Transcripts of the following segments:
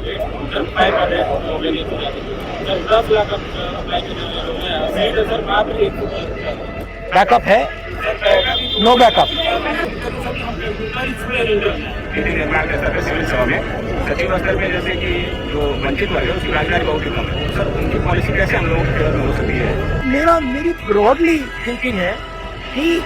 Sir 500 हो गए sir 10 lakh apply करने वाले लोग हैं तो सर मात्र 1 बैकअप है, नो बैकअप। सिविल सेवा में सचिव स्तर में जैसे कि जो वंचित वर्ग है उसकी भागीदारी बहुत ही कम है सर, उनकी पॉलिसी कैसे हम लोगों के फेवर में हो सकती है? मेरी ब्रॉडली थिंकिंग है कि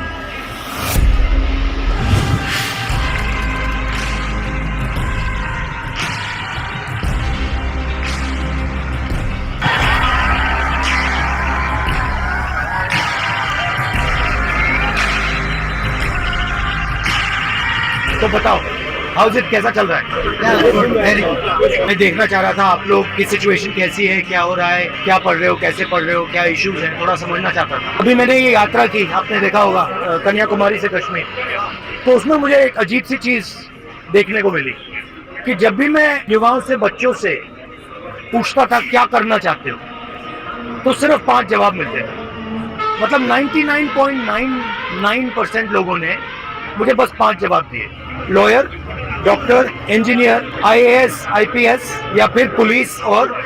तो बताओ हाउस इट कैसा चल रहा है? मैं देखना चाह रहा था आप लोग की सिचुएशन कैसी है, क्या हो रहा है, क्या पढ़ रहे हो, कैसे पढ़ रहे हो, क्या इश्यूज हैं, थोड़ा समझना चाहता था। अभी मैंने ये यात्रा की, आपने देखा होगा कन्याकुमारी से कश्मीर, तो उसमें मुझे एक अजीब सी चीज देखने को मिली कि जब भी मैं युवाओं से, बच्चों से पूछता था क्या करना चाहते हो, तो सिर्फ 5 जवाब मिलते थे। मतलब 99.99% लोगों ने मुझे बस 5 जवाब दिए, lawyer, doctor, engineer, IAS, IPS या फिर पुलिस और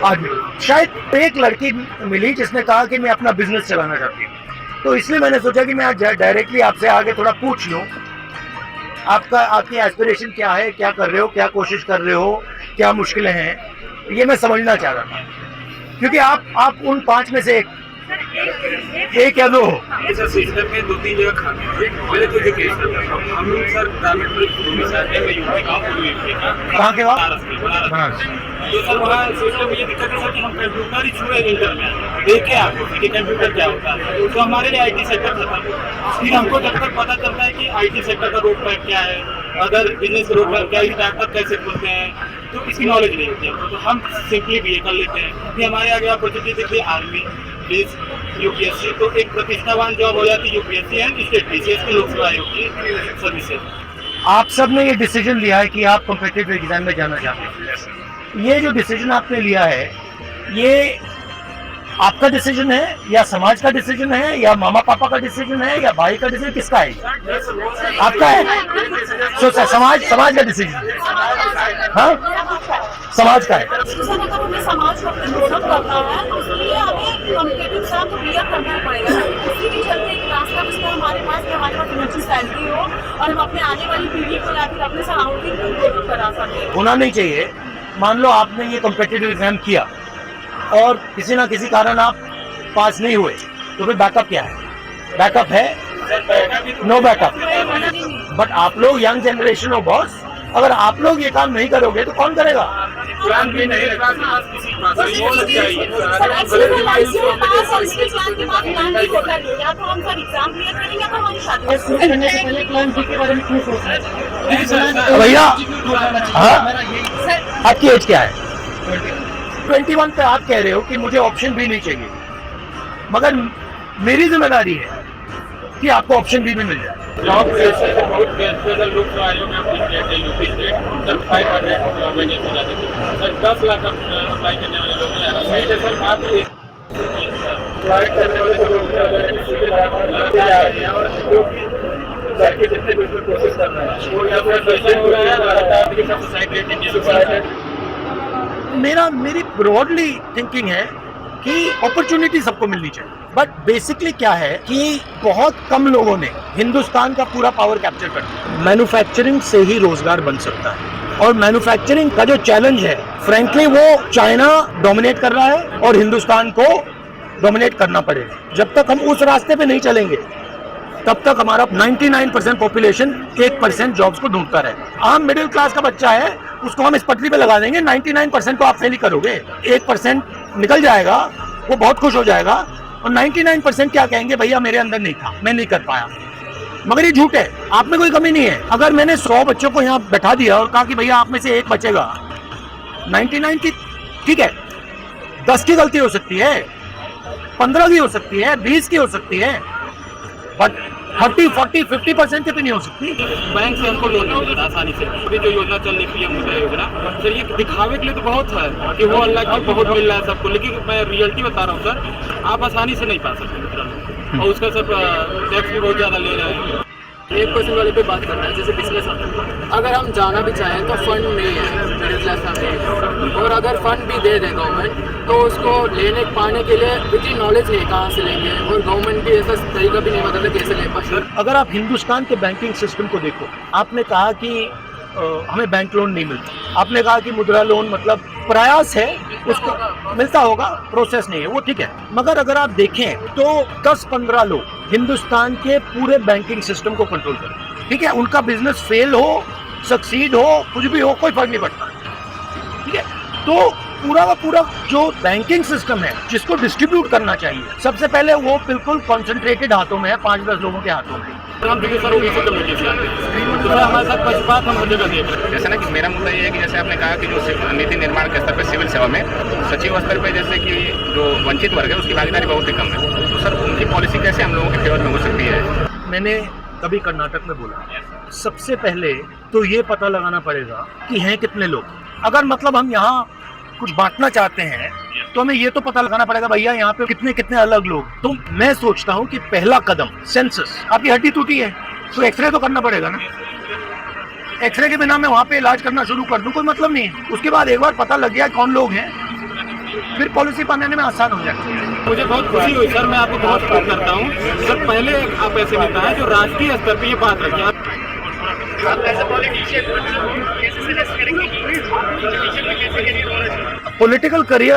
आर्मी। शायद एक लड़की मिली जिसने कहा कि मैं अपना बिजनेस चलाना चाहती हूँ, तो इसलिए मैंने सोचा कि मैं आज डायरेक्टली आपसे आगे थोड़ा पूछ लूँ, आपकी एस्पिरेशन क्या है, क्या कर रहे हो, क्या कोशिश कर रहे हो, क्या मुश्किलें हैं, ये मैं समझना चाह रहा था, क्योंकि आप उन 5 में से एक या 2 हो। सर सिस्टम में 2-3 जगह खाते हैं। पहले तो ये केस हम लोग सर गवर्नमेंट में चाहते हैं यूपी का पूर्व यूपी का। कहाँ के वहाँ? बनारस। तो सर वहाँ सिस्टम में ये दिक्कत है सर कि हम कंप्यूटर ही छुए इंटर में देखे आपको कि कंप्यूटर क्या होता है, तो हमारे लिए IT सेक्टर खत्म। फिर हमको जब तक पता चलता है कि IT सेक्टर का रोड मैप क्या है, अदर बिजनेस रोड मैप क्या है, स्टार्टअप कैसे खुलते हैं, तो इसकी नॉलेज नहीं होती है, तो हम सिंपली BA कर लेते हैं। फिर हमारे आगे अपॉर्चुनिटी दिखती है आर्मी, पुलिस, UPSC, तो एक प्रतिष्ठावान जॉब हो जाती है UPSC एंड स्टेट PCS के लोकसेवा आयोग की सर्विसेज। आप सब ने ये डिसीजन लिया है कि आप कॉम्पिटिटिव एग्जाम में जाना चाहते हैं। ये जो डिसीजन आपने लिया है, ये आपका डिसीजन है या समाज का डिसीजन है या मामा पापा का डिसीजन है या भाई का डिसीजन, किसका है? आपका है। तो समाज का डिसीजन, हाँ समाज का है। समाज को प्रोडक्ट करना है तो उसके हमें कॉम्पिटिटिव एग्जाम तो क्लियर करना पड़ेगा। उसी के चलते एक रास्ता जिसका हमारे पास एक अच्छी सैलरी हो और हम अपने आने वाली पीढ़ी को या फिर अपने सराउंडिंग को इम्प्रूव करा सकें। होना नहीं चाहिए। मान लो आपने ये कॉम्पिटिटिव एग्जाम किया और किसी ना किसी कारण आप पास नहीं हुए, तो फिर बैकअप क्या है? बैकअप है, नो बैकअप। बट आप लोग यंग जनरेशन हो बॉस, अगर आप लोग ये काम नहीं करोगे तो कौन करेगा? प्लान भी नहीं है, भैया हाँ, आपकी एज क्या है? 21 पे आप कह रहे हो कि मुझे ऑप्शन भी नहीं चाहिए, मगर मेरी जिम्मेदारी है कि आपको ऑप्शन भी मिल जाए। बहुत लोग आयोग में UP state sir 500 sir 10 lakh apply करने वाले लोग हैं सर, मात्र अप्लाई करने वाले जितने बिल्कुल कोशिश कर रहे हैं वो या फिर हो रहा है। मेरी ब्रॉडली थिंकिंग है कि अपॉर्चुनिटी सबको मिलनी चाहिए, बट बेसिकली क्या है कि बहुत कम लोगों ने हिंदुस्तान का पूरा पावर कैप्चर कर दिया। मैन्युफैक्चरिंग से ही रोजगार बन सकता है, और मैन्युफैक्चरिंग का जो चैलेंज है फ्रैंकली वो चाइना डोमिनेट कर रहा है और हिंदुस्तान को डोमिनेट करना पड़ेगा। जब तक हम उस रास्ते पे नहीं चलेंगे तब तक हमारा 99% पॉपुलेशन 1% जॉब्स को ढूंढता रहेगा। आम मिडिल क्लास का बच्चा है, उसको हम इस पटरी पे लगा देंगे, 99% को आप फेल ही करोगे, 1% निकल जाएगा, वो बहुत खुश हो जाएगा, और 99% क्या कहेंगे, भैया मेरे अंदर नहीं था, मैं नहीं कर पाया। मगर ये झूठ है, आप में कोई कमी नहीं है। अगर मैंने 100 बच्चों को यहाँ बैठा दिया और कहा कि भैया आप में से एक बचेगा, 99 की ठीक है, 10 की गलती हो सकती है, 15 की हो सकती है, 20 की हो सकती है, बट 30, 40, 50% की तो नहीं हो सकती। बैंक से हमको लोन मिल जाता आसानी से। अभी जो योजना चल रही है मुद्रा योजना, सर ये दिखावे के लिए तो बहुत है कि वो अल्लाह की बहुत मिल रहा है सबको, लेकिन मैं रियलिटी बता रहा हूँ सर, आप आसानी से नहीं पा सकते मुद्रा लोन, और उसका सब टैक्स भी बहुत ज़्यादा ले रहे हैं। 1% वाले पे बात करना है, जैसे बिजनेस आता है, अगर हम जाना भी चाहें तो फंड नहीं है मिडिल मिडिल क्लास फैमिली, और अगर फंड भी दे दे गवर्नमेंट तो उसको लेने पाने के लिए इतनी नॉलेज नहीं कहाँ से लेंगे, और गवर्नमेंट भी ऐसा तरीका भी नहीं बताता कैसे ले पाए। अगर आप हिंदुस्तान के बैंकिंग सिस्टम को देखो, आपने कहा कि हमें बैंक लोन नहीं मिलता, आपने कहा कि मुद्रा लोन मतलब प्रयास है, उसको मिलता होगा, प्रोसेस नहीं है, वो ठीक है। मगर अगर आप देखें तो 10-15 लोग हिंदुस्तान के पूरे बैंकिंग सिस्टम को कंट्रोल करें, ठीक है। उनका बिजनेस फेल हो, सक्सीड हो, कुछ भी हो, कोई फर्क नहीं पड़ता, ठीक है। तो पूरा का पूरा जो बैंकिंग सिस्टम है जिसको डिस्ट्रीब्यूट करना चाहिए, सबसे पहले वो बिल्कुल कॉन्सेंट्रेटेड हाथों में है, 5-10 लोगों के हाथों में। हम देखिए सर ओबीसी कम्युनिटी से आते हैं, तो हमारे साथ पक्षपात हम हर जगह देख रहे हैं। जैसे ना कि मेरा मुद्दा ये है कि जैसे आपने कहा कि जो नीति निर्माण के स्तर पर सिविल सेवा में सचिव स्तर पे जैसे कि जो वंचित वर्ग है उसकी भागीदारी बहुत ही कम है, तो सर उनकी पॉलिसी कैसे हम लोगों के फेवर में हो सकती है? मैंने कभी कर्नाटक में बोला, सबसे पहले तो ये पता लगाना पड़ेगा कि हैं कितने लोग। अगर मतलब हम यहाँ कुछ बांटना चाहते हैं तो हमें ये तो पता लगाना पड़ेगा भैया यहाँ पे कितने कितने अलग लोग। तो मैं सोचता हूँ कि पहला कदम सेंसस। आपकी हड्डी टूटी है तो एक्सरे तो करना पड़ेगा ना, एक्सरे के बिना मैं वहाँ पे इलाज करना शुरू कर दूँ, कोई मतलब नहीं है। उसके बाद एक बार पता लग गया कौन लोग हैं, फिर पॉलिसी बनाने में आसान हो जाती है। मुझे बहुत खुशी हुई सर, मैं आपको बहुत सपोर्ट करता हूँ सर। पहले आप ऐसे नेता हैं जो राष्ट्रीय स्तर पे ये बात रखें। Political career